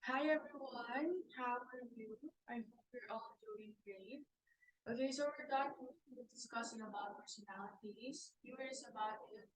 Hi everyone, how are you? I hope you're all doing great. Okay, so we're done with discussing about personalities, theories about it,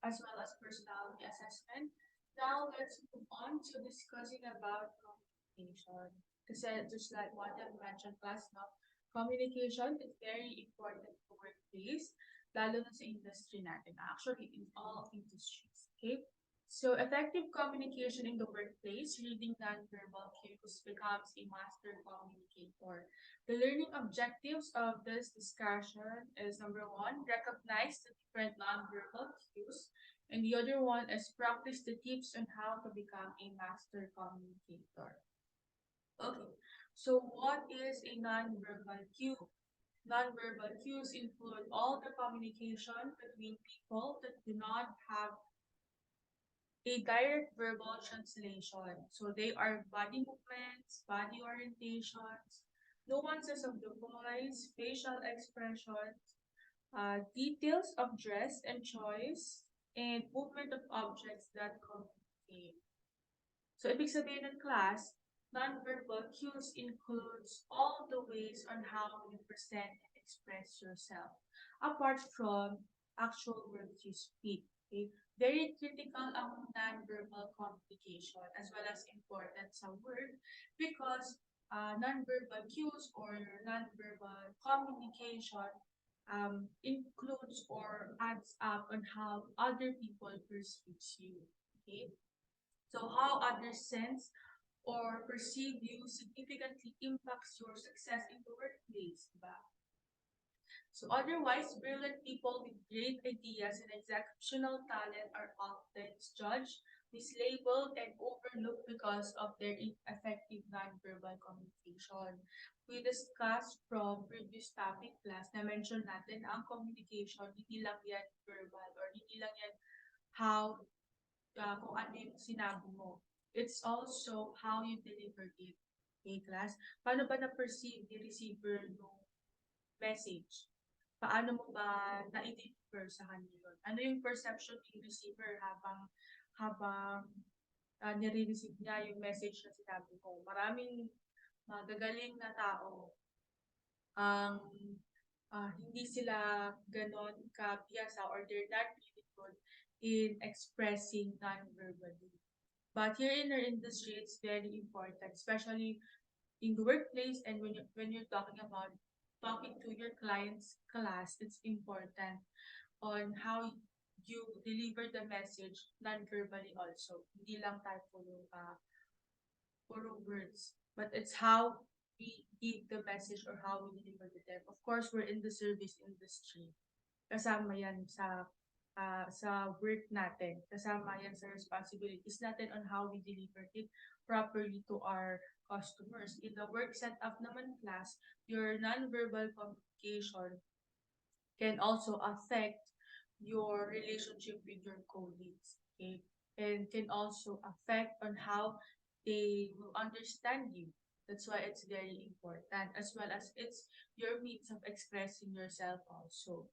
as well as personality assessment. Now let's move on to discussing about communication. Kasi just like what I mentioned last now, communication is very important to workplace, lalo na sa industry natin. Actually, in all industries. Okay? So effective communication in the workplace, reading nonverbal cues becomes a master communicator. The learning objectives of this discussion is number one, recognize the different nonverbal cues, and the other one is practice the tips on how to become a master communicator. Okay, so what is a nonverbal cue? Nonverbal cues include all the communication between people that do not have a direct verbal translation. So they are body movements, body orientations, nuances of the voice, facial expressions, details of dress and choice, and movement of objects that communicate. So ibig sabihin ng class, nonverbal cues includes all the ways on how you present and express yourself, apart from actual words you speak. Okay? Very critical ang nonverbal communication as well as important sa word because nonverbal cues or nonverbal communication includes or adds up on how other people perceives you. Okay? So how others sense or perceive you significantly impacts your success in the workplace, diba? So otherwise, brilliant people with great ideas and exceptional talent are often judged, mislabeled, and overlooked because of their ineffective nonverbal communication. We discussed from previous topic class na mention natin ang communication, hindi lang yan verbal or hindi lang yan how kung ano yung sinabi mo. It's also how you deliver it. Okay, class? Paano ba na-perceive ni receiver yung message? Paano mo ba na-deliver sa kanya yun? Ano yung perception ng receiver habang nire-receive niya yung message na sinabi mo? Maraming magagaling na tao ang hindi sila ganon kabiyasa or they're not really good in expressing non-verbally. But here in our industry, it's very important, especially in the workplace and when you're talking about talking to your client's class, it's important on how you deliver the message non-verbally also. Hindi lang tayo puro words, but it's how we give the message or how we deliver to them. Of course, we're in the service industry. Kasama yan sa work natin. Kasama yan sa responsibilities natin on how we deliver it properly to our customers. In the work setup naman class, your nonverbal communication can also affect your relationship with your colleagues. Okay? And can also affect on how they will understand you. That's why it's very important, as well as it's your means of expressing yourself also.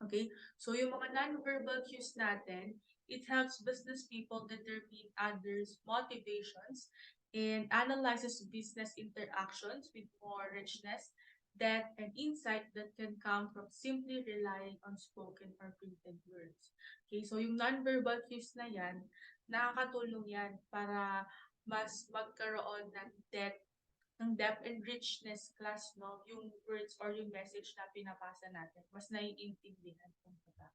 Okay? So yung mga non-verbal cues natin, it helps business people determine others' motivations and analyzes business interactions with more richness, depth, and insight that can come from simply relying on spoken or printed words. Okay, so yung non-verbal cues na yan, nakakatulong yan para mas magkaroon ng depth and richness class, no, yung words or yung message na pinapasa natin, mas naiintindihan kumbaga.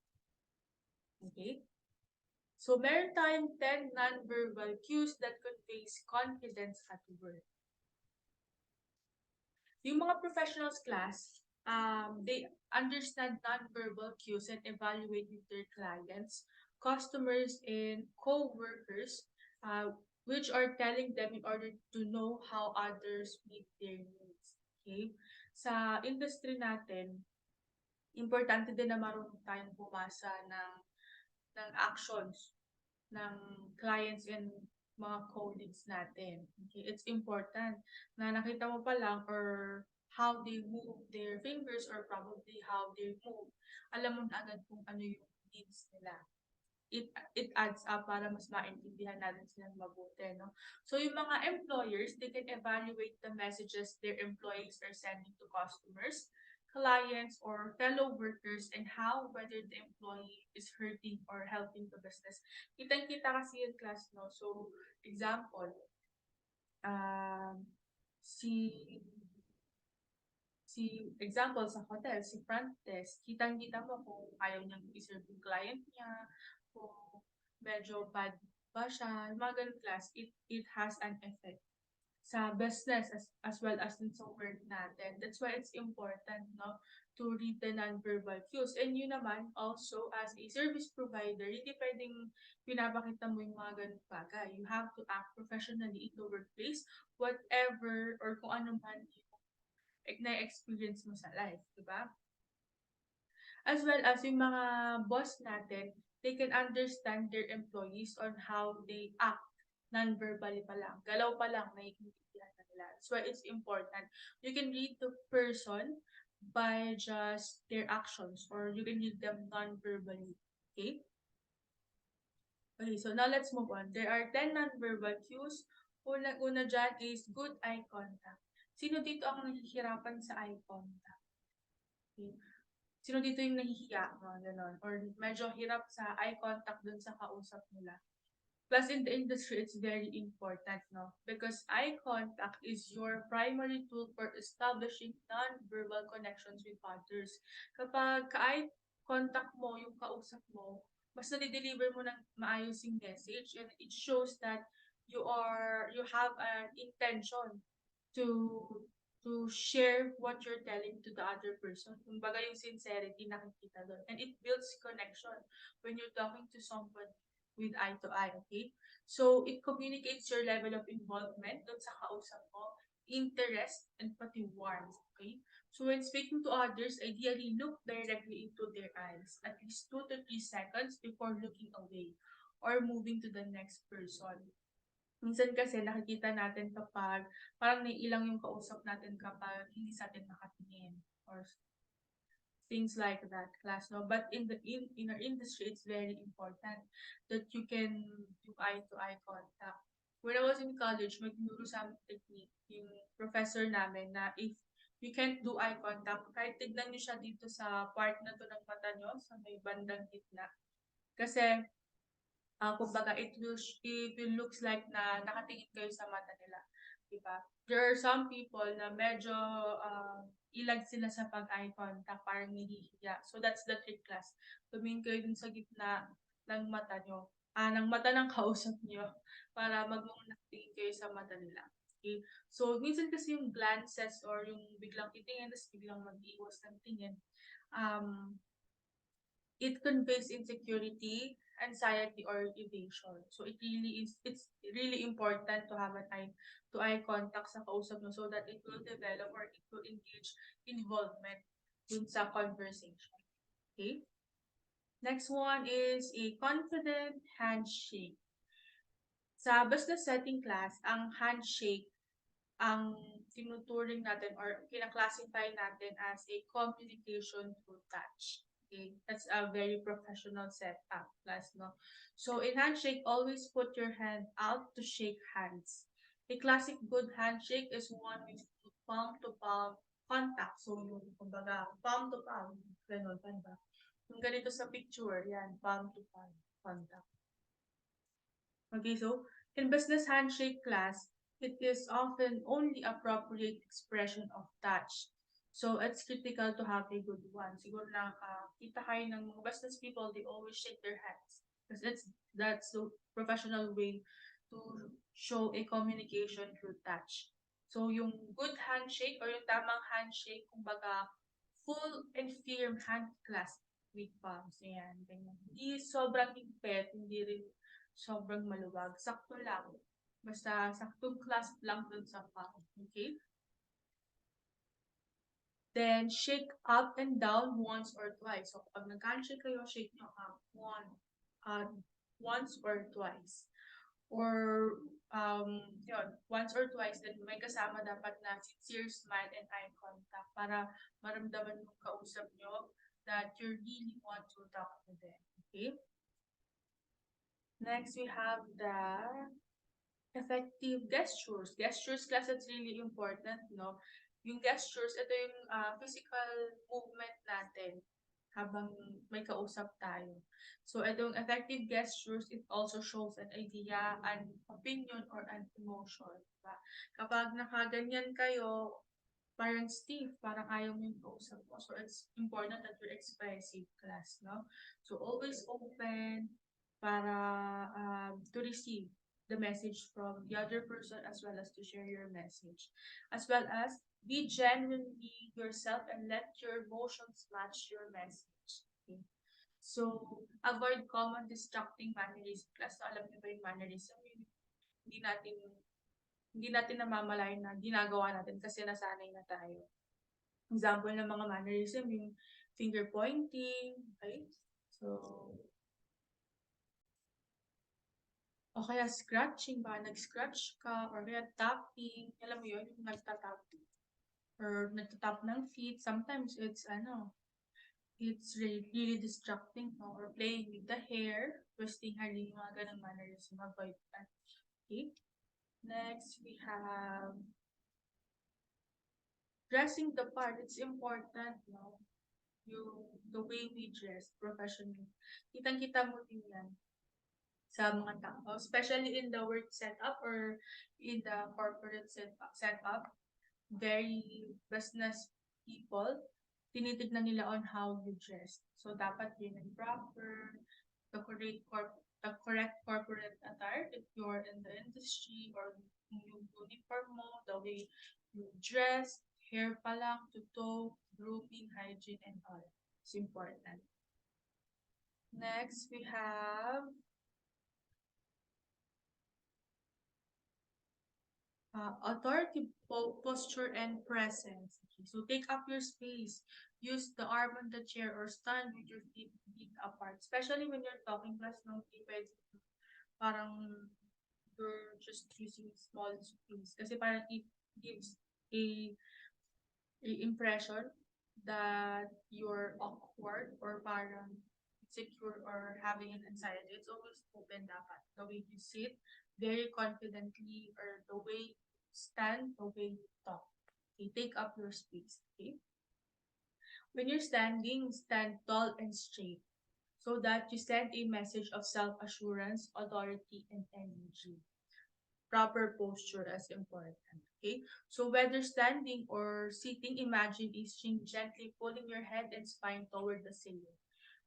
Okay? So, meron tayong 10 non-verbal cues that conveys confidence at work. Yung mga professionals class, they understand non-verbal cues and evaluate with their clients, customers, and co-workers, which are telling them in order to know how others meet their needs. Okay? Sa industry natin, importante din na marunong tayong bumasa ng actions ng clients and mga colleagues natin. Okay? It's important na nakita mo pa lang or how they move their fingers or probably how they move, alam mo na agad kung ano yung needs nila. it adds up para mas maintindihan natin silang mabuti, no? So yung mga employers, they can evaluate the messages their employees are sending to customers, clients, or fellow workers, and how whether the employee is hurting or helping the business. Kitang-kita kasi yung class, no? So, example, um, si example sa hotel, si front desk, kitang-kita mo kung ayaw niyang i-serve yung client niya, kung medyo bad ba siya, yung mga ganun class, it has an effect sa business as well as dun sa work natin. That's why it's important, no, to read the non-verbal cues. And yun naman, also, as a service provider, hindi pwedeng pinapakita mo yung mga ganun bagay. You have to act professionally in the workplace, whatever or kung ano man yung na-experience mo sa life, di ba? As well as yung mga boss natin, they can understand their employees on how they act non-verbally pa lang. Galaw pa lang, naiintindihan na nila. That's why it's important. You can read the person by just their actions or you can read them non-verbally. Okay? Okay, so now let's move on. There are 10 non-verbal cues. Una dyan is good eye contact. Sino dito ang nahihirapan sa eye contact? Okay. Sino dito yung nahihiya, mga ganon, or medyo hirap sa eye contact dun sa kausap nila. Plus, in the industry, it's very important, no? Because eye contact is your primary tool for establishing non-verbal connections with others. Kapag ka-eye contact mo, yung kausap mo, mas nade-deliver mo ng maayos yung message and it shows that you have an intention to share what you're telling to the other person. Kumbaga yung sincerity nakikita doon. And it builds connection when you're talking to someone with eye to eye, okay? So, it communicates your level of involvement doon sa kausap mo, interest, and pati warmth, okay? So, when speaking to others, ideally look directly into their eyes at least 2 to 3 seconds before looking away or moving to the next person. Minsan kasi nakikita natin kapag parang naiilang yung kausap natin kapag hindi sa atin nakatingin or things like that, class, no? But in our industry, it's very important that you can do eye-to-eye contact. When I was in college, may tinuro sa amin technique yung professor namin na if you can't do eye contact, kahit tignan nyo siya dito sa part na to ng mata nyo, sa may bandang gitna. Kasi kumbaga it will looks like na nakatingin kayo sa mata nila, 'di ba? There are some people na medyo ilag sila sa pag-eye contact, parang nahihiya. So that's the trick, class. Tumingin kayo dun sa gitna ng mata nyo, ng mata ng kausap nyo para nakatingin kayo sa mata nila. Okay? So, minsan kasi yung glances or yung biglang titingin, tapos biglang mag-iwas ng tingin, it conveys insecurity, anxiety, or evasion. So it's really important to have an eye to eye contact sa kausap mo so that it will develop or it will engage involvement dun sa conversation. Okay? Next one is a confident handshake. Sa business setting, class, ang handshake ang tinuturing natin or kinaklasify natin as a communication through touch. Okay, that's a very professional setup, class, no? So in handshake, always put your hand out to shake hands. A classic good handshake is one with palm to palm contact. So yung kumbaga palm to palm, ganun, ba? Yung ganito sa picture, yan, palm to palm contact. Okay, so in business handshake, class, it is often only appropriate expression of touch. So it's critical to have a good one. Siguro kita kayo ng mga business people, they always shake their hands. Because that's the professional way to show a communication through touch. So yung good handshake or yung tamang handshake, kumbaga full and firm hand clasp with palms. Ayan, ganyan. Hindi sobrang higpit, hindi rin sobrang maluwag. Sakto lang. Basta saktong clasp lang dun sa palm. Okay? Then, shake up and down once or twice. So, pag nag-handshake kayo, shake nyo up once or twice. Or, once or twice, then may kasama dapat na sincere smile and eye contact para maramdaman yung kausap nyo that you really want to talk to them. Okay? Next, we have the effective gestures. Gestures class, that's really important, no? Yung gestures, ito yung physical movement natin habang may kausap tayo. So, itong effective gestures, it also shows an idea, an opinion, or an emotion. Diba? Kapag nakaganyan kayo, parang stiff, parang ayaw mo yung kausap mo. So, it's important that you're expressive class, no? So, always open para to receive the message from the other person as well as to share your message. As well as be genuinely yourself and let your emotions match your message. Okay? So, avoid common distracting mannerism. Class, alam niyo ba yung mannerism? Hindi natin hindi natin namamalayan na ginagawa natin kasi nasanay na tayo. Example ng mga mannerism, yung finger pointing, okay? So, o kaya scratching ba, nag-scratch ka, or kaya tapping, alam mo yun, yung nagtatap, or nagtatap ng feet, sometimes it's, it's really distracting, no? Or playing with the hair, twisting hair, yung mga ganang mannerism, avoid that. Okay? Next, we have dressing the part. It's important, no? Yung the way we dress professionally. Kitang-kita mo din yan sa mga tao, especially in the work setup or in the corporate setup. Very business people, tinitignan nila on how you dress. So, dapat yun and proper, the correct corporate attire if you're in the industry or yung uniform mo, the way you dress, hair pa lang, to toe, grooming, hygiene, and all. It's important. Next, we have authority, posture, and presence. Okay, so take up your space. Use the arm on the chair or stand with your feet apart. Especially when you're talking, plus no, pwede parang you're just using small space. Kasi parang it gives a, a impression that you're awkward or parang insecure or having an anxiety. It's always open dapat. The way you sit very confidently or the way you stand, the way you talk. Okay, take up your space. Okay. When you're standing, stand tall and straight so that you send a message of self-assurance, authority, and energy. Proper posture is important. Okay, so whether standing or sitting, imagine easing gently pulling your head and spine toward the ceiling.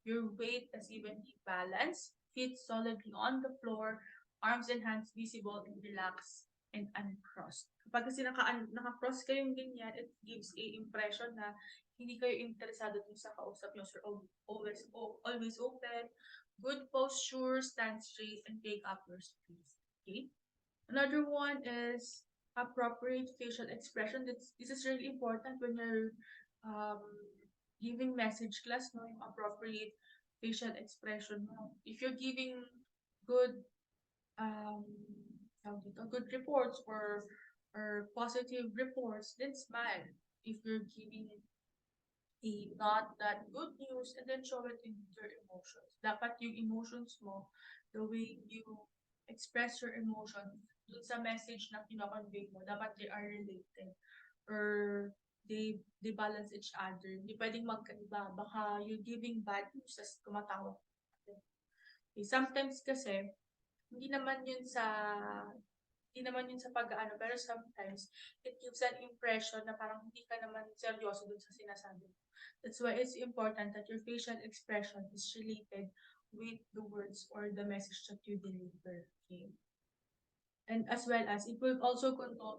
Your weight is evenly balanced, feet solidly on the floor, arms and hands visible and relaxed and uncrossed. Kapag kasi naka-cross kayong ganyan, it gives a impression na hindi kayo interesado dun sa kausap nyo. So, always open, good posture, stand straight, and take up your space. Okay? Another one is appropriate facial expression. This is really important when you're um, giving message class, no, yung appropriate facial expression mo. If you're giving good um good reports or positive reports, then smile. If you're giving a not that good news, and then show it in your emotions. Dapat yung emotions mo, the way you express your emotions dun sa message na kinoconvey mo, dapat they are related or they balance each other. Hindi pwedeng magkaiba. Baka you're giving bad news as tumatawa. Okay, sometimes kasi, hindi naman yun sa hindi naman yun sa pag-aano, pero sometimes it gives an impression na parang hindi ka naman seryoso dun sa sinasabi mo. That's why it's important that your facial expression is related with the words or the message that you deliver. Okay? And as well as, it will also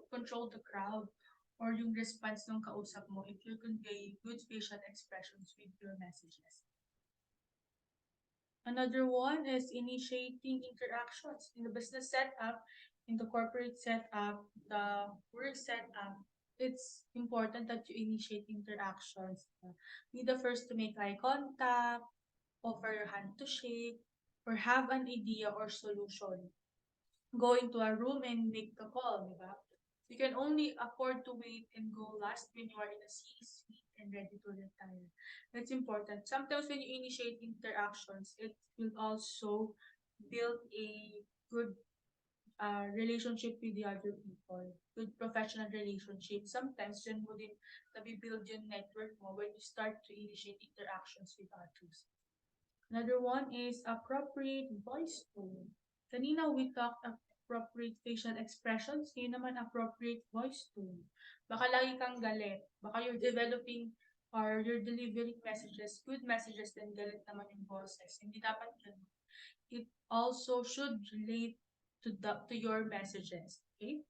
control the crowd or yung response ng kausap mo if you convey good facial expressions with your messages. Another one is initiating interactions in the business setup, in the corporate setup, the work setup. It's important that you initiate interactions. Be the first to make eye contact, offer your hand to shake, or have an idea or solution. Go into a room and make the call, di ba? You can only afford to wait and go last when you are in a C-suite and ready to retire. That's important. Sometimes when you initiate interactions, it will also build a good relationship with the other people, good professional relationship. Sometimes yun mo din nabibuild yung network mo when you start to initiate interactions with others. Another one is appropriate voice tone. Kanina we talked appropriate facial expressions, ngayon naman appropriate voice tone. Baka lagi kang galit, baka you're developing or you're delivering messages, good messages, then galit naman yung boses. Hindi dapat ganun. It also should relate to your messages. Okay?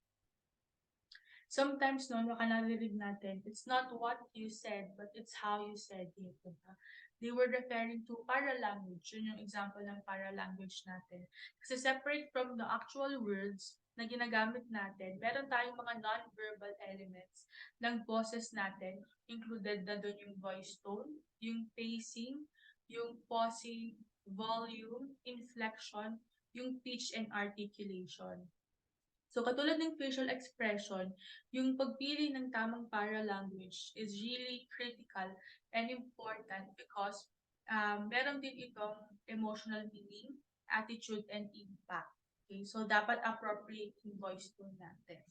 Sometimes, no, baka narinig natin, it's not what you said, but it's how you said it. Diba? They were referring to paralanguage. Yun yung example ng paralanguage natin. Kasi separate from the actual words na ginagamit natin, meron tayong mga non-verbal elements ng boses natin. Included na doon yung voice tone, yung pacing, yung pausing, volume, inflection, yung pitch and articulation. So katulad ng facial expression, yung pagpili ng tamang paralanguage is really critical and important because meron din itong emotional meaning, attitude, and impact. Okay, so dapat appropriate yung voice tone natin.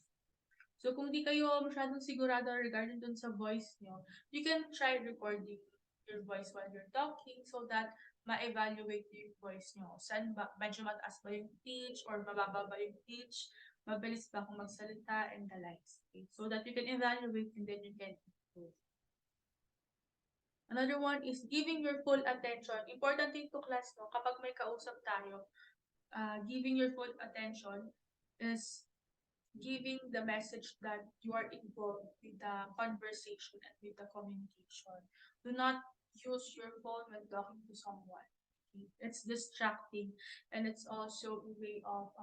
So kung di kayo masyadong sigurado regarding dun sa voice nyo, you can try recording your voice while you're talking so that ma-evaluate yung voice nyo. Saan ba, medyo mataas ba yung pitch or mababa ba yung pitch, mabilis ba akong magsalita, and the likes. Okay? So that you can evaluate and then you can improve. Another one is giving your full attention. Important thing to class, no? Kapag may kausap tayo, giving your full attention is giving the message that you are involved with the conversation and with the communication. Do not use your phone when talking to someone. Okay? It's distracting and it's also a way of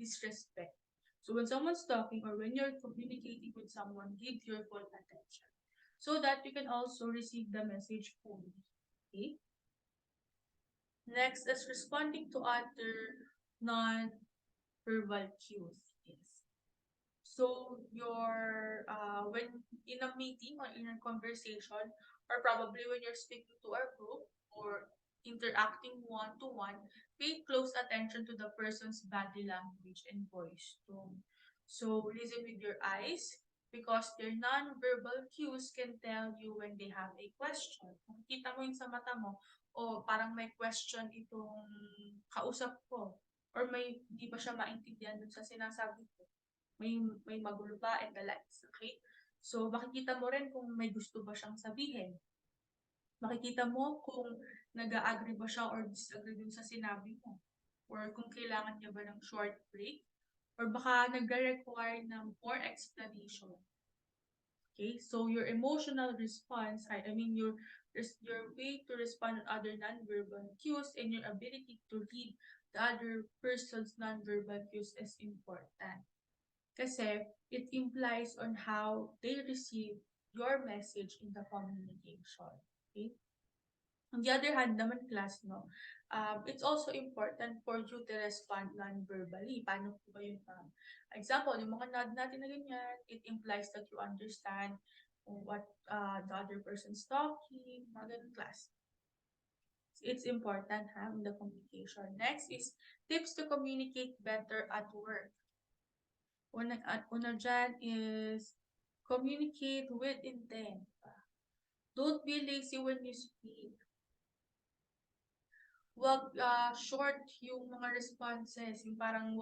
disrespect. So when someone's talking or when you're communicating with someone, give your full attention so that you can also receive the message fully. Okay? Next is responding to other non-verbal cues. Yes. So your when in a meeting or in a conversation, or probably when you're speaking to a group or interacting one to one, pay close attention to the person's body language and voice tone. So listen with your eyes because their non-verbal cues can tell you when they have a question. Makikita mo yun sa mata mo, o parang may question itong kausap ko, or may hindi ba siya maintindihan dun sa sinasabi ko, may magulo ba and the likes, okay? So, makikita mo rin kung may gusto ba siyang sabihin. Makikita mo kung nag-agree ba siya or disagree dun sa sinabi mo. Or kung kailangan niya ba ng short break. Or baka nag-require ng more explanation. Okay? So, your emotional response, I mean, your way to respond to other nonverbal cues and your ability to read the other person's nonverbal cues is important. Kasi it implies on how they receive your message in the communication. Okay? On the other hand naman, class, no, it's also important for you to respond non-verbally. Paano po ba yung example, yung mga nod natin na ganyan, it implies that you understand what the other person's talking, mga ganun, class. It's important in the communication. Next is tips to communicate better at work. Una dyan is communicate with intent. Don't be lazy when you speak. Wag short yung mga responses, yung parang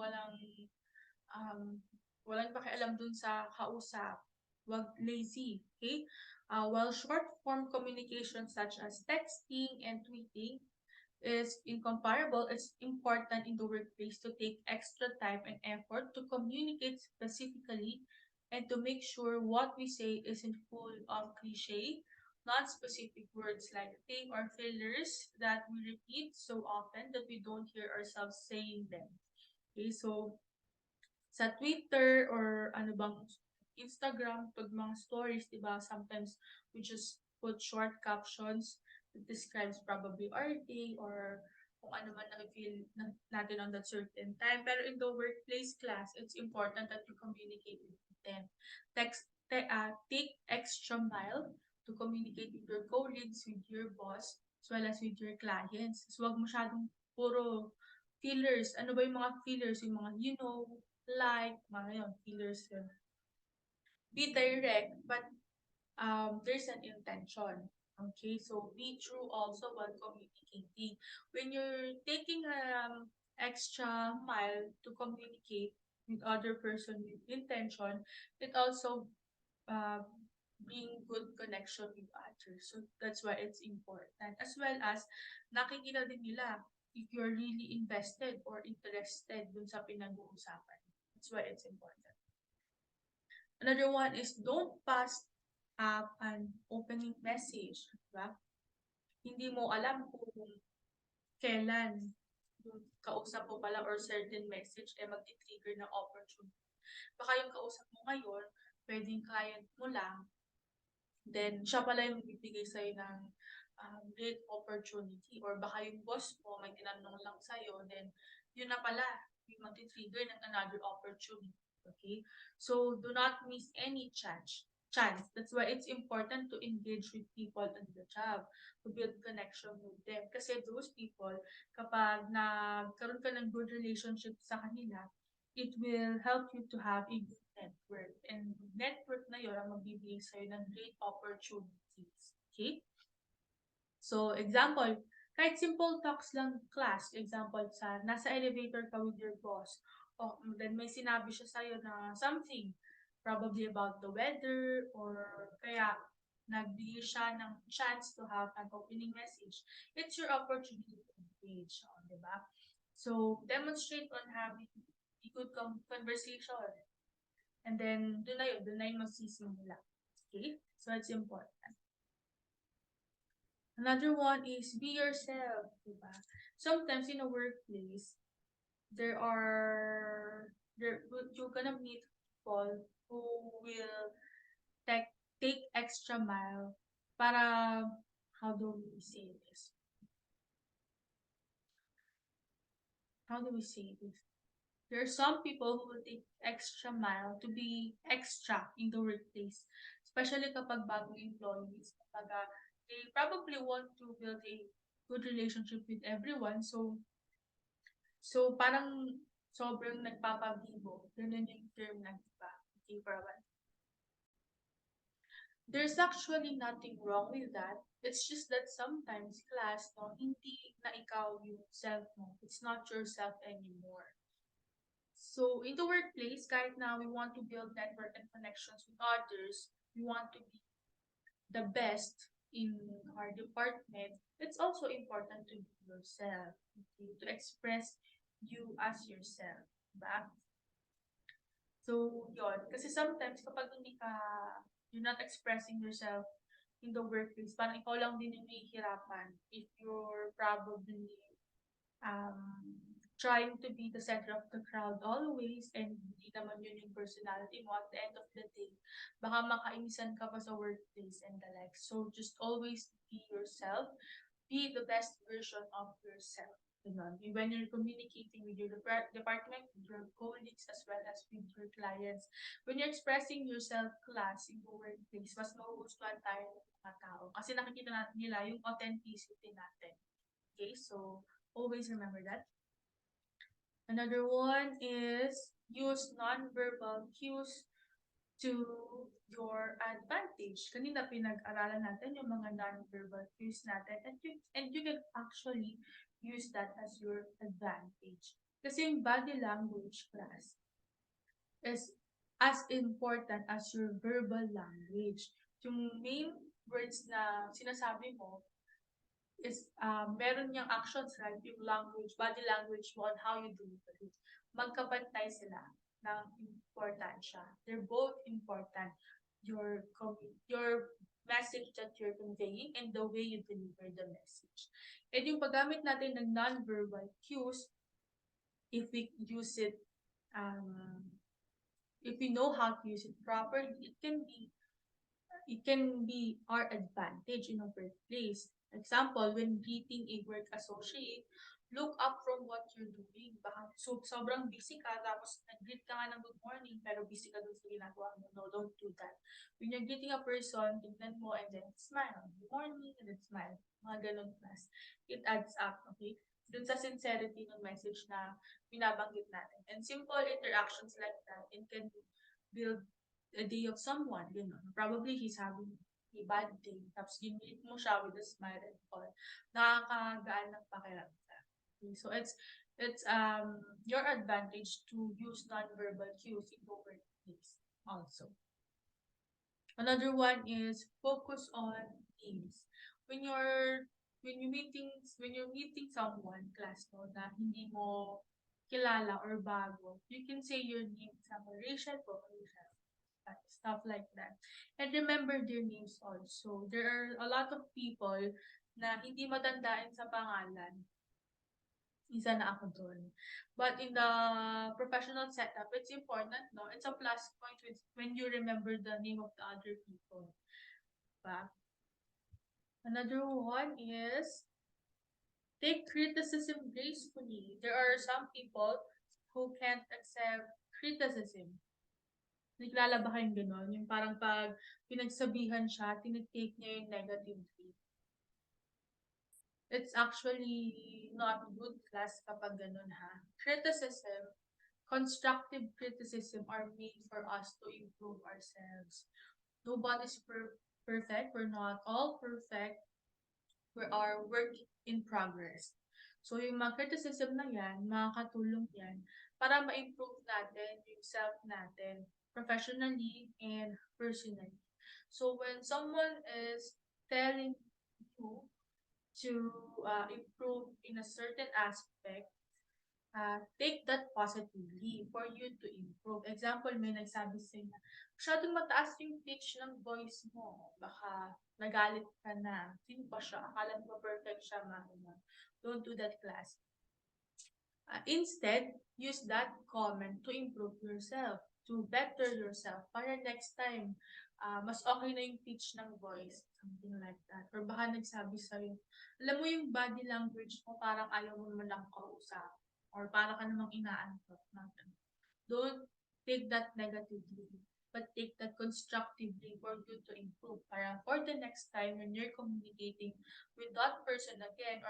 walang pakialam dun sa kausap. Wag lazy, okay? While short form communication such as texting and tweeting is incomparable, it's important in the workplace to take extra time and effort to communicate specifically and to make sure what we say isn't full of cliche, non-specific words like thing or fillers that we repeat so often that we don't hear ourselves saying them. Okay, so sa Twitter or ano bang Instagram, pag mga stories, diba, sometimes we just put short captions that describes probably our day or kung ano man na-feel natin on that certain time. Pero in the workplace class, it's important that you communicate with them. Take extra mile to communicate with your colleagues, with your boss, as well as with your clients. So, wag masyadong puro Fillers. Ano ba yung mga fillers? Yung mga you know, like, mga yun, fillers yun. Be direct, but there's an intention. Okay, so be true also while communicating. When you're taking extra mile to communicate with other person with intention, it also uh, bring good connection with others. So that's why it's important. As well as nakikita din nila if you're really invested or interested dun sa pinag-uusapan. That's why it's important. Another one is don't pass up an opening message, diba? Hindi mo alam kung kailan yung kausap mo pala or certain message ay magti-trigger ng opportunity. Baka yung kausap mo ngayon, pwedeng client mo lang, then siya pala yung bibigay sa'yo ng great opportunity. Or baka yung boss mo may tinanong lang sa'yo, then yun na pala yung magti-trigger ng another opportunity. Okay? So, do not miss any chance. That's why it's important to engage with people on the job, to build connection with them. Kasi those people, kapag nagkaroon ka ng good relationship sa kanila, it will help you to have a good network. And network na yun ang magbibigay sa'yo ng great opportunities. Okay? So, example, kahit simple talks lang class, example sa nasa elevator ka with your boss, o then may sinabi siya sa'yo na something, probably about the weather, or kaya nagbigay siya ng chance to have an opening message, it's your opportunity to engage, di ba? So, demonstrate on having a good conversation. And then, doon na yung magsisimula. Okay? So, it's important. Another one is be yourself, diba? Sometimes in a workplace, you're gonna meet people who will take extra mile para, how do we say this? How do we say this? There are some people who will take extra mile to be extra in the workplace, especially kapag bagong employees. Kapag they probably want to build a good relationship with everyone. So parang sobrang nagpapabibo. Ganun yung term na, diba? Okay, parang there's actually nothing wrong with that. It's just that sometimes class, no, hindi na ikaw yung self mo. It's not yourself anymore. So in the workplace, kahit na we want to build network and connections with others, we want to be the best in our department, it's also important to be yourself, okay? To express you as yourself, diba? So, yon. Kasi sometimes, kapag you're not expressing yourself in the workplace, parang ikaw lang din yung nahihirapan if you're probably um, trying to be the center of the crowd always and hindi naman yun yung personality mo at the end of the day, baka makainisan ka pa sa workplace and the like. So, just always be yourself. Be the best version of yourself. Ganun. When you're communicating with your department, with your colleagues, as well as with your clients, when you're expressing yourself class in the workplace, mas magugustuhan tayo ng mga tao. Kasi nakikita nila yung authenticity natin. Okay, so always remember that. Another one is use non-verbal cues to your advantage. Kanina pinag-aralan natin yung mga non-verbal cues natin and you can actually use that as your advantage. Kasi yung body language class is as important as your verbal language. Yung main words na sinasabi mo is meron niyang actions, right? Yung language, body language mo on how you deliver it. Magkabantay sila ng importansya. They're both important. Your message that you're conveying and the way you deliver the message. And yung paggamit natin ng non-verbal cues, if we use it, if we know how to use it properly, it can be our advantage in a workplace. Example, when greeting a work associate, look up from what you're doing. Baka sobrang busy ka, tapos nag-greet ka nga ng good morning, pero busy ka dun sa ginagawa mo. No, don't do that. When you're greeting a person, tignan mo and then smile. Good morning, and then smile. Mga ganun class. It adds up, okay? dun sa sincerity ng message na binabanggit natin. And simple interactions like that, it can build a day of someone, Probably he's having a bad day, tapos ginit mo siya with a smile and all. Nakakagaan ng pakiramdam. Okay, so it's your advantage to use nonverbal cues in your workplace also. Another one is focus on names. When you're when you're meeting someone, class no, na hindi mo kilala or bago, you can say your name, example, Rachel po, Rachel, stuff like that. And remember their names also. There are a lot of people na hindi matandaan sa pangalan. Isa na ako dun. But in the professional setup, it's important, no? It's a plus point when you remember the name of the other people. Diba? Another one is take criticism gracefully. There are some people who can't accept criticism. Naglalaba kayong gano'n. Yung parang pag pinagsabihan siya, tinitake niya yung negatively. It's actually not good class kapag ganun ha. Criticism, constructive criticism are made for us to improve ourselves. Nobody's perfect. We're not all perfect. We are work in progress. So yung mga criticism na yan, makakatulong yan para ma-improve natin yung self natin professionally and personally. So when someone is telling you to improve in a certain aspect, take that positively for you to improve. Example, may nagsabi sa'yo na, masyadong mataas yung pitch ng voice mo. Baka nagalit ka na. Sino ba siya? Akala mo ba perfect siya, mahina. Don't do that, class. Instead, use that comment to improve yourself, to better yourself, para next time, mas okay na yung pitch ng voice, something like that. Or baka nagsabi sa'yo, alam mo yung body language mo, parang ayaw mo naman lang kausap. Or para ka namang inaantok. Don't take that negatively, but take that constructively for you to improve. Para for the next time when you're communicating with that person again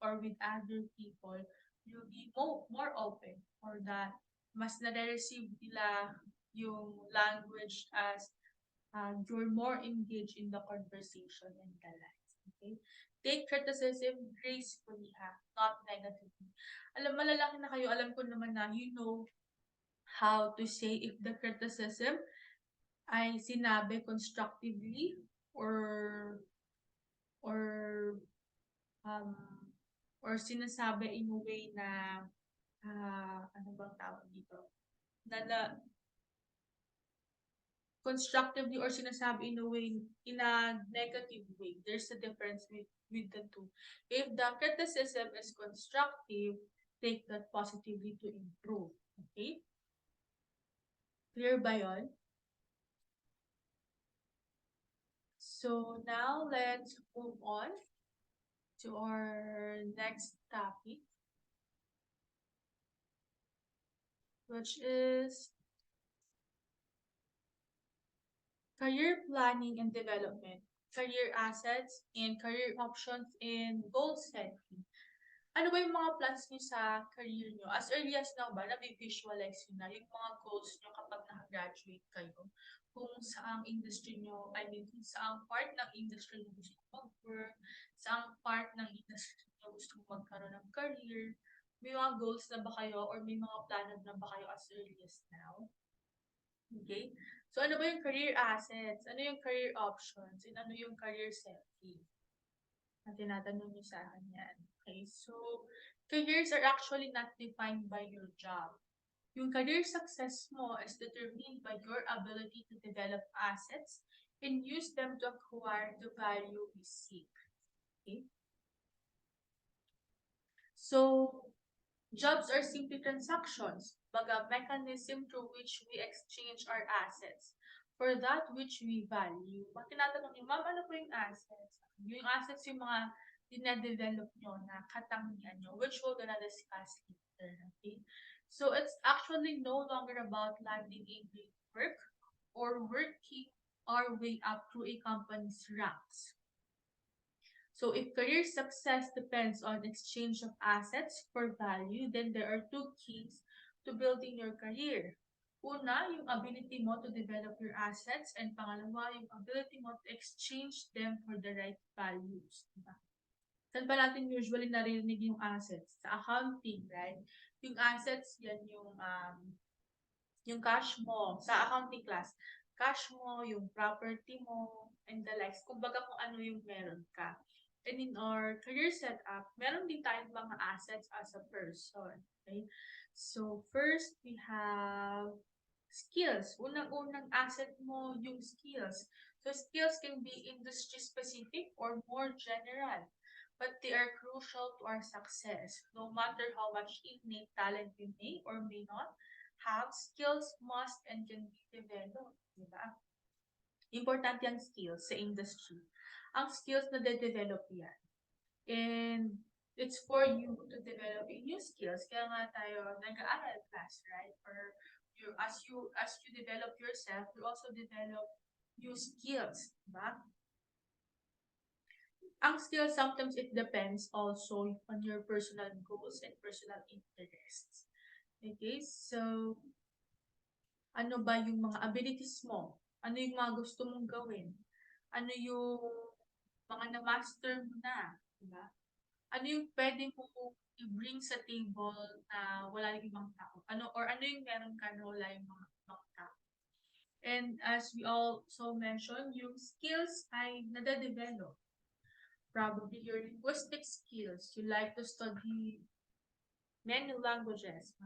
or with other people, you'll be more open or that mas nare-receive nila yung language as you're more engaged in the conversation and the life. Okay? Take criticism gracefully, not negatively. Malalaki na kayo, alam ko naman na you know how to say if the criticism ay sinabi constructively or or um or sinasabi in a way na ano bang tawag dito? Na constructively or sinasabi in a way, in a negative way. There's a difference with the two. If the criticism is constructive, take that positively to improve. Okay? Clear ba yun? So now let's move on to our next topic, which is career planning and development, career assets, and career options, and goal setting. Ano ba yung mga plans niyo sa career niyo? As early as now ba, nabi-visualize niyo na yung mga goals niyo kapag naka-graduate kayo? Kung saang industry niyo, kung saang part ng industry niyo gusto mag-work, saang part ng industry niyo gusto magkaroon ng career, may mga goals na ba kayo or may mga plano na ba kayo as early as now? Okay? So ano ba yung career assets? Ano yung career options? And ano yung career setting? Na tinatanong niyo sa akin yan. Okay, so careers are actually not defined by your job. Yung career success mo is determined by your ability to develop assets and use them to acquire the value we seek. Okay? So, jobs are simply transactions, a mechanism through which we exchange our assets for that which we value. Pag tinatanong niyo, ma'am, ano po yung assets? Yung assets yung mga dinadevelop nyo na katangian nyo, which we're gonna discuss later. Okay? So it's actually no longer about landing a great work or working our way up through a company's ranks. So if career success depends on exchange of assets for value, then there are two keys to building your career. Una, yung ability mo to develop your assets, and pangalawa, yung ability mo to exchange them for the right values. Diba? Saan ba natin usually narinig yung assets? Sa accounting, right? Yung assets, yan yung cash mo sa accounting class. Cash mo, yung property mo, and the likes. Kumbaga kung ano yung meron ka. And in our career setup, meron din tayong mga assets as a person. Okay? So, first, we have skills. Unang-unang asset mo, yung skills. So, skills can be industry-specific or more general, but they are crucial to our success. No matter how much innate talent we may or may not have, skills must and can be developed. Diba? Importante yung skills sa industry. Ang skills na de-develop yan. And it's for you to develop new skills. Kaya nga tayo nag-aaral class, right? Or as you develop yourself, you also develop new skills, diba? Ang skills, sometimes it depends also on your personal goals and personal interests. Okay, so ano ba yung mga abilities mo? Ano yung mga gusto mong gawin? Ano yung mga na-master mo na? Diba? Ano yung pwede mo i-bring sa table na wala yung ibang tao? Ano yung meron ka na wala yung mga ibang tao? And as we also mentioned, yung skills ay nade-develop. Probably your linguistic skills. You like to study many languages.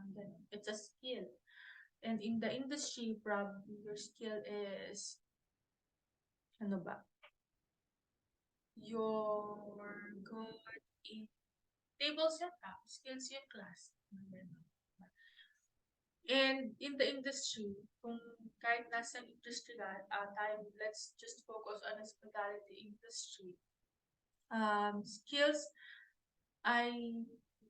It's a skill. And in the industry, probably your skill is, ano ba? You're good in table setup, skills yung class. And in the industry, kung kahit nasa industry tayo, let's just focus on hospitality industry. Skills ay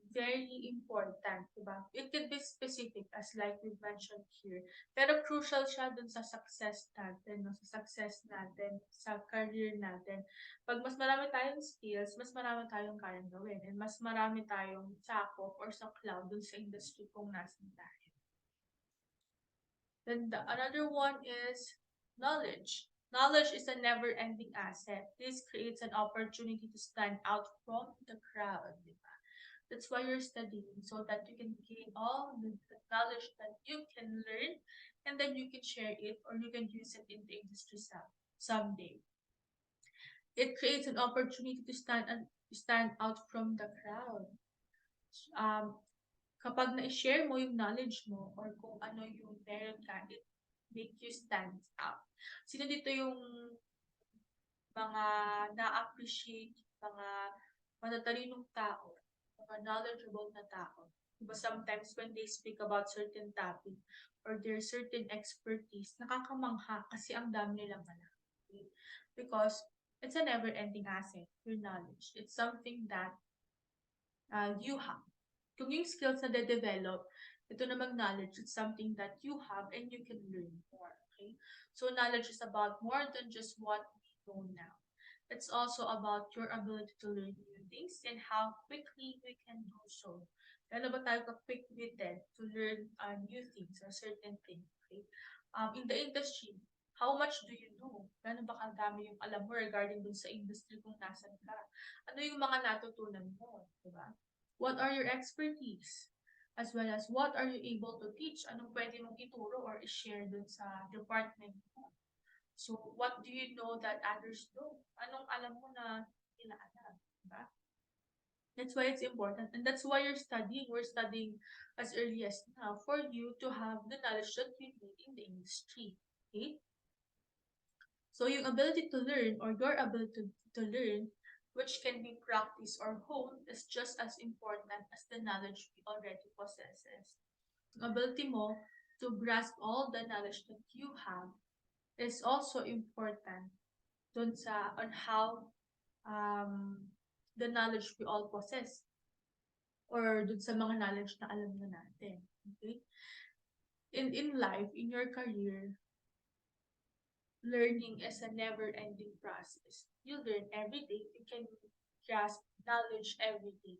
very important, diba? It could be specific as like we've mentioned here. Pero crucial siya dun sa success natin, no? Sa success natin, sa career natin. Pag mas marami tayong skills, mas marami tayong kayang gawin. And mas marami tayong sakop or saklaw dun sa industry kung nasan tayo. Then another one is knowledge. Knowledge is a never-ending asset. This creates an opportunity to stand out from the crowd. Diba? That's why you're studying, so that you can gain all the knowledge that you can learn, and then you can share it or you can use it in the industry someday. It creates an opportunity to stand out from the crowd. Kapag na-share mo yung knowledge mo or kung ano yung meron ka, it make you stand out. Sino dito yung mga na-appreciate, mga matatalinong tao, mga knowledgeable na tao? Diba sometimes when they speak about certain topic or their certain expertise, nakakamangha kasi ang dami nilang alam. Okay? Because it's a never-ending asset, your knowledge. It's something that you have. Kung yung skills na de-develop, ito namang knowledge, it's something that you have and you can learn more, okay? So knowledge is about more than just what we know now. It's also about your ability to learn new things and how quickly we can do so. Kaya ba tayo ka-quick-witted to learn new things or certain things, okay? In the industry, how much do you know? Gano'n ba kadami yung alam mo regarding dun sa industry kung nasan ka? Ano yung mga natutunan mo, diba? What are your expertise? As well as what are you able to teach? Anong pwede mong ituro or i-share dun sa department mo? So, what do you know that others don't? Anong alam mo na hindi nila alam? Diba? That's why it's important. And that's why you're studying. We're studying as early as now for you to have the knowledge that you need in the industry. Okay? So, yung ability to learn or your ability to learn, which can be practiced or honed, is just as important as the knowledge we already possesses. Yung ability mo to grasp all the knowledge that you have is also important dun sa on how the knowledge we all possess or dun sa mga knowledge na alam na natin. Okay? In life, in your career, learning is a never-ending process. You learn every day. grasp knowledge every day.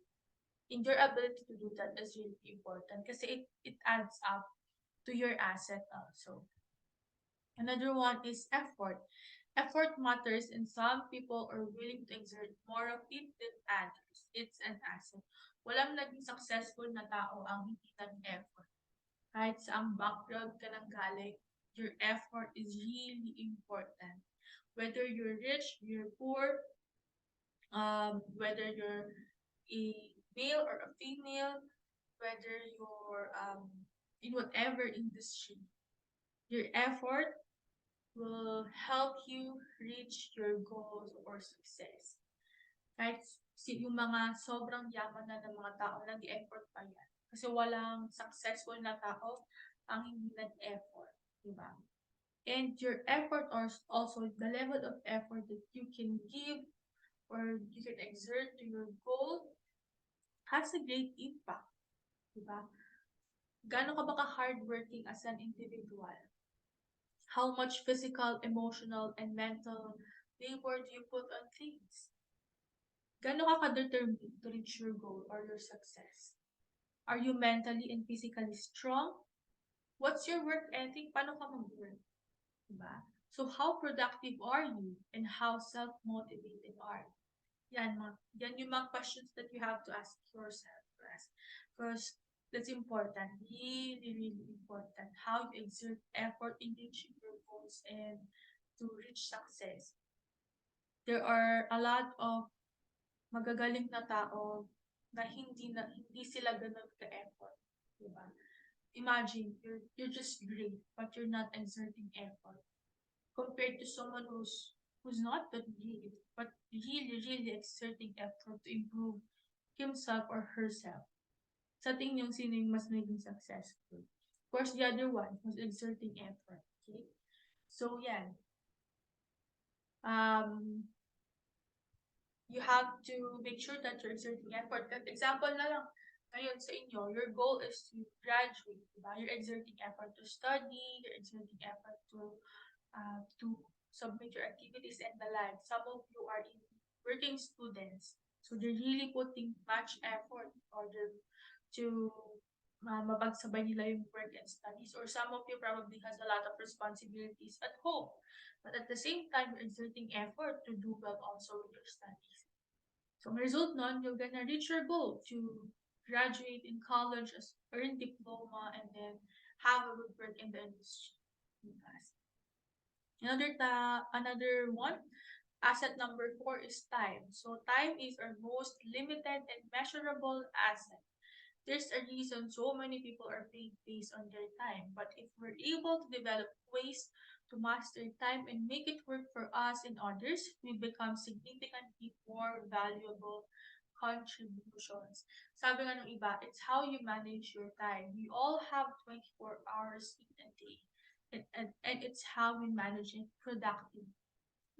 And your ability to do that is really important kasi it adds up to your asset also. Another one is effort. Effort matters and some people are willing to exert more of it than others. It's an asset. Walang naging successful na tao ang hindi nag-effort. Kahit sa ang background ka nang galing, your effort is really important. Whether you're rich, you're poor, whether you're a male or a female, whether you're in whatever industry, your effort will help you reach your goals or success. Kahit yung mga sobrang yaman na ng mga tao, nag-effort pa yan. Kasi walang successful na tao ang hindi nag-effort. Diba? And your effort or also the level of effort that you can give or you can exert to your goal has a great impact. Diba? Gaano ka ba ka-hardworking as an individual? How much physical, emotional, and mental labor do you put on things? Gaano ka ka-determined to reach your goal or your success? Are you mentally and physically strong? What's your work ethic? Paano ka mag-work? Diba? So, how productive are you? And how self-motivated are you? Yan yung mga questions that you have to ask yourself first. Because that's important. Really, really important. How you exert effort in reaching your goals and to reach success. There are a lot of magagaling na tao na hindi sila ganun ka-effort. Diba? Imagine, you're just great, but you're not exerting effort. Compared to someone who's not that great, but really, really exerting effort to improve himself or herself. Sa tingin yung sino yung mas naging successful. Of course, the other one who's exerting effort. Okay? So, yan. You have to make sure that you're exerting effort. That example na lang, ngayon sa inyo, your goal is to graduate, diba? You're exerting effort to study, you're exerting effort to submit your activities and the like. Some of you are in working students, so they're really putting much effort in order to mapagsabay nila yung work and studies. Or some of you probably has a lot of responsibilities at home, but at the same time, you're exerting effort to do well also with your studies. So, ang result nun, you're gonna reach your goal to graduate in college, earn diploma, and then have a good work in the industry. Another one, asset number 4 is time. So time is our most limited and measurable asset. There's a reason so many people are paid based on their time. But if we're able to develop ways to master time and make it work for us and others, we become significantly more valuable contributions. Sabi nga ng iba, it's how you manage your time. We all have 24 hours in a day. And it's how we manage it productively.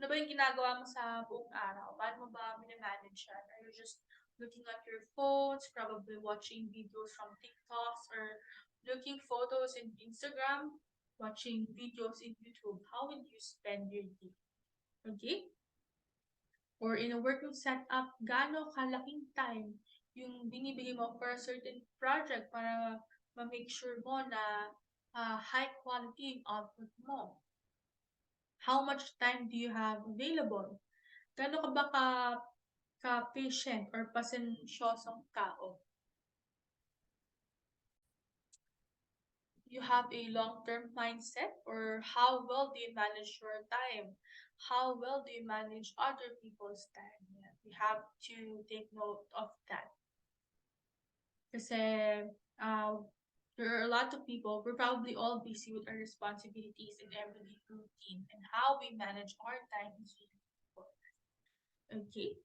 Ano ba yung ginagawa mo sa buong araw? Paano mo ba minimanage yan? Are you just looking at your phones, probably watching videos from TikToks, or looking photos in Instagram, watching videos in YouTube? How will you spend your day? Okay? Or in a working setup, gaano kalaking time yung binibigay mo for a certain project para ma-make sure mo na high quality yung output mo. How much time do you have available? Gaano ka ba ka-patient or pasensyosong tao? You have a long-term mindset, or how well do you manage your time? How well do you manage other people's time? Yeah, we have to take note of that. Kasi there are a lot of people, we're probably all busy with our responsibilities and everyday routine, and how we manage our time is really important. Okay?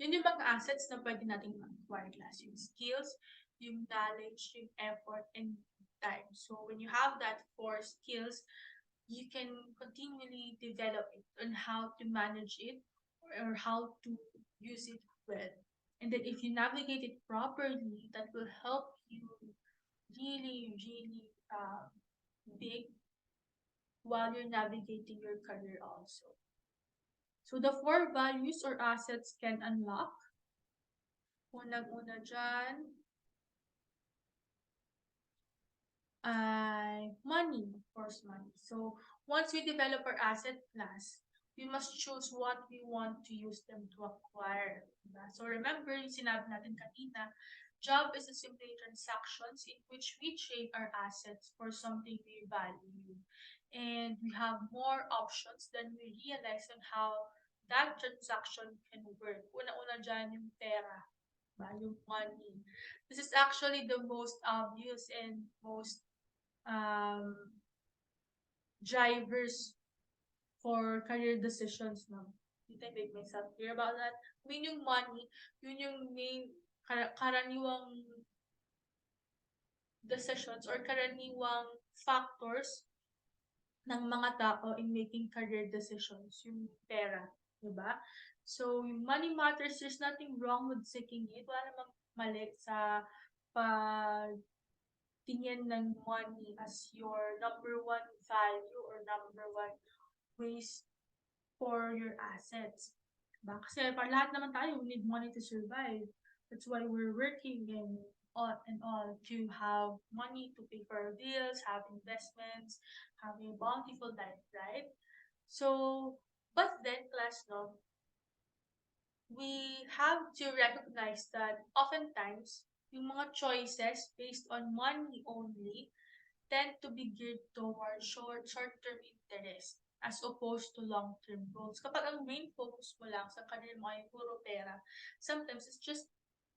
Yun yung mga assets na pwede nating ma-acquire class. Yung skills, yung knowledge, yung effort, and time. So when you have that 4 skills, you can continually develop it on how to manage it or how to use it well. And then if you navigate it properly, that will help you really, really big while you're navigating your career also. So the four values or assets can unlock. Unang-una dyan ay money, of course, money. So once we develop our asset class, we must choose what we want to use them to acquire. Diba? So remember, yung sinabi natin kanina, job is a simply transactions in which we trade our assets for something we value. And we have more options than we realize on how that transaction can work. Una-una dyan yung pera, yung money. This is actually the most obvious and most um, drivers for career decisions, no? Did I make myself clear about that? Yun yung money, yun yung main karaniwang decisions or karaniwang factors ng mga tao in making career decisions, yung pera, di ba? So, yung money matters, there's nothing wrong with seeking it. Wala namang mali sa pagtingin ng money as your number one value or number one ways for your assets. Diba? Kasi para lahat naman tayo, we need money to survive. That's why we're working and all to have money to pay for our bills, have investments, have a bountiful life, right? So, but then, class, no, we have to recognize that oftentimes, yung mga choices based on money only tend to be geared towards short-term interest as opposed to long-term goals. Kapag ang main focus mo lang sa career mo ay puro pera, sometimes it's just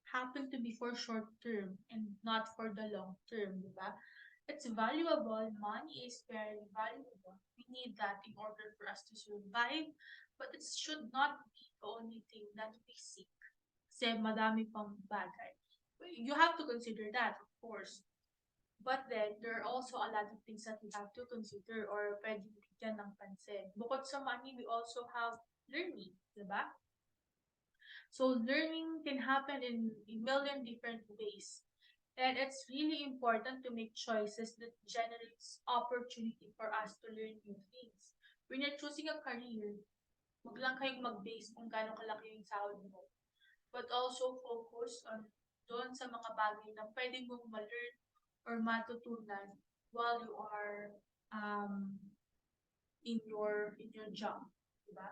happen to be for short term and not for the long term, di ba? It's valuable. Money is very valuable. We need that in order for us to survive, but it should not be the only thing that we seek. Kasi madami pang bagay. You have to consider that, of course. But then, there are also a lot of things that we have to consider or pwedeng bigyan ng pansin. Bukod sa money, we also have learning, di ba? So learning can happen in a million different ways. And it's really important to make choices that generates opportunity for us to learn new things. When you're choosing a career, wag lang kayong mag-base kung gaano kalaki yung sahod mo. But also focus on doon sa mga bagay na pwede mong ma-learn or matutunan while you are in your job, diba?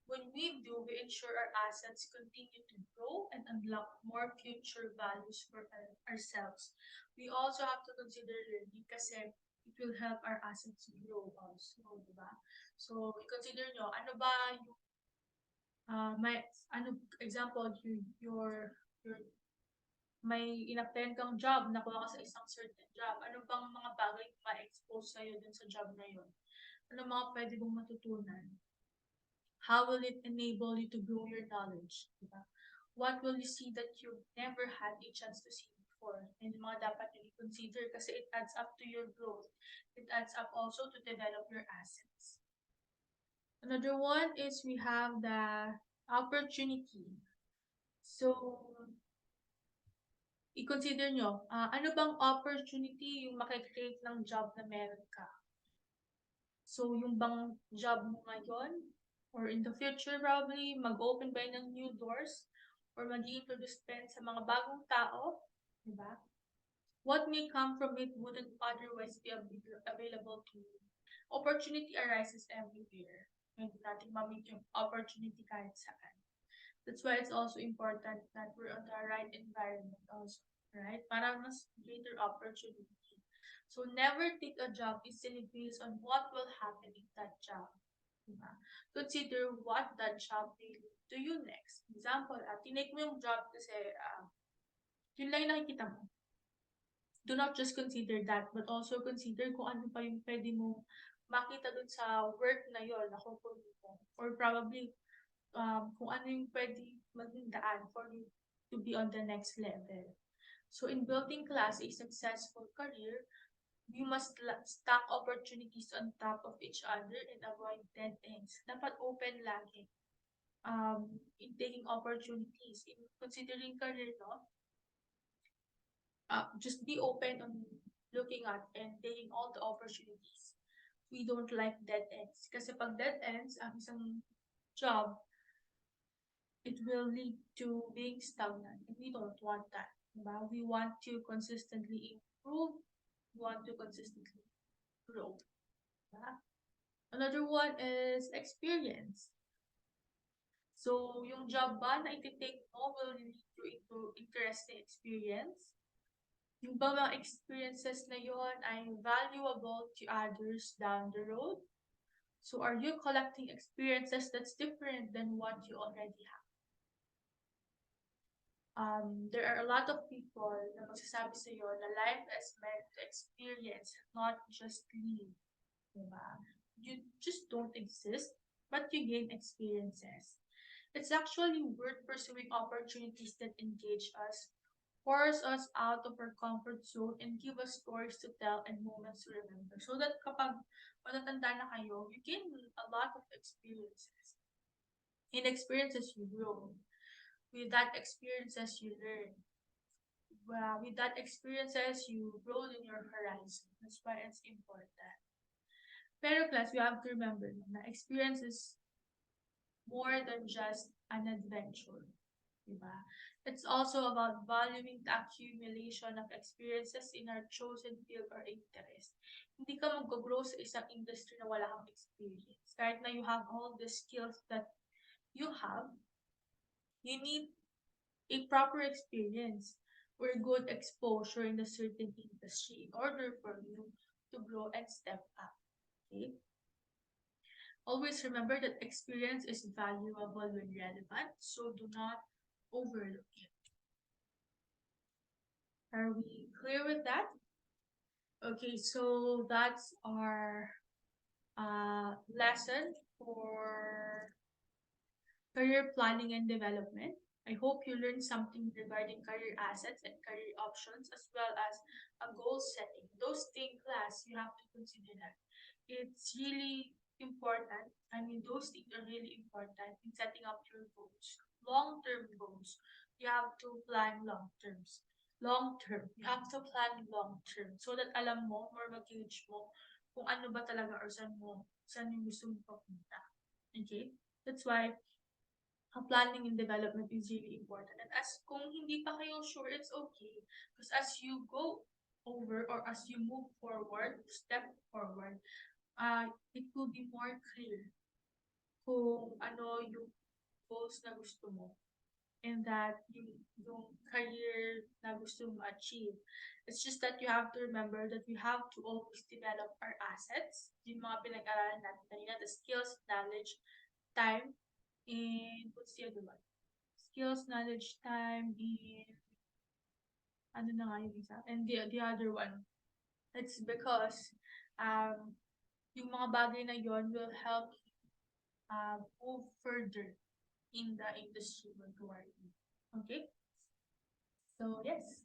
When we do, we ensure our assets continue to grow and unlock more future values for ourselves. We also have to consider learning kasi it will help our assets grow also, diba? So, consider nyo, ano ba yung, example, your may in-applyan kang job, nakuha ka sa isang certain job, ano bang mga bagay ma-expose sa'yo dun sa job na yun? Ano mga pwede mong matutunan? How will it enable you to grow your knowledge? Diba? What will you see that you've never had a chance to see before? And mga dapat nyo i-consider kasi it adds up to your growth. It adds up also to develop your assets. Another one is we have the opportunity. So, i-consider nyo, ano bang opportunity yung makikreate ng job na meron ka? So, yung bang job mo ngayon, or in the future probably, mag-open ba yun ng new doors, or mag-introduce pa yun sa mga bagong tao, diba? What may come from it wouldn't otherwise be available to you. Opportunity arises everywhere. Pwede natin ma-meet yung opportunity kahit saan. That's why it's also important that we're on the right environment also, right? Para mas greater opportunity. So never take a job easily based on what will happen in that job. Diba? Consider what that job will do you next. Example, tinake mo yung job kasi yun lang yung nakikita mo. Do not just consider that, but also consider kung ano pa yung pwede mo makita dun sa work na yun na kukunin mo. Or probably kung ano yung pwede maging daan for you to be on the next level. So in building class a successful career, you must stack opportunities on top of each other and avoid dead ends. Dapat open lagi. In taking opportunities, in considering career, no? Just be open on looking at and taking all the opportunities. We don't like dead ends. Kasi pag dead ends, ang isang job, it will lead to being stagnant. And we don't want that. Diba? We want to consistently improve, we want to consistently grow. Diba? Another one is experience. So, yung job ba na iti-take mo will lead you into interesting experience. Yung ba mga experiences na yon ay valuable to others down the road? So, are you collecting experiences that's different than what you already have? There are a lot of people na magsasabi sa iyo na life is meant to experience, not just live. Diba? You just don't exist, but you gain experiences. It's actually worth pursuing opportunities that engage us, force us out of our comfort zone, and give us stories to tell and moments to remember. So that kapag matatanda na kayo, you gain a lot of experiences. In experiences, you grow. With that experiences, you learn. With that experiences, you grow in your horizon. That's why it's important. Pero class, we have to remember na experience is more than just an adventure. Diba? It's also about valuing the accumulation of experiences in our chosen field or interest. Hindi ka mag-grow sa isang industry na wala kang experience. Kahit na you have all the skills that you have, you need a proper experience or good exposure in a certain industry in order for you to grow and step up. Okay? Always remember that experience is valuable when relevant, so do not overlook it. Are we clear with that? Okay, so that's our lesson for career planning and development. I hope you learned something regarding career assets and career options as well as a goal setting. Those things, class, you have to consider that. It's really important. I mean, those things are really important in setting up your goals. Long-term goals. You have to plan long-terms. Long-term. You have to plan long-term so that alam mo or mag-gauge mo kung ano ba talaga or saan yung gusto mo papunta. Okay? That's why planning and development is really important. And as kung hindi pa kayo sure, it's okay. Because as you go over or as you move forward, step forward, it will be more clear kung ano yung goals na gusto mo and that yung career na gusto mo achieve. It's just that you have to remember that we have to always develop our assets, yung mga pinag-aralan natin kanina, the skills, knowledge, time, and what's the other one? Skills, knowledge, time, and ano na nga yung isa? And the other one. It's because yung mga bagay na yon will help you move further in the industry where you are in. Okay? So, yes.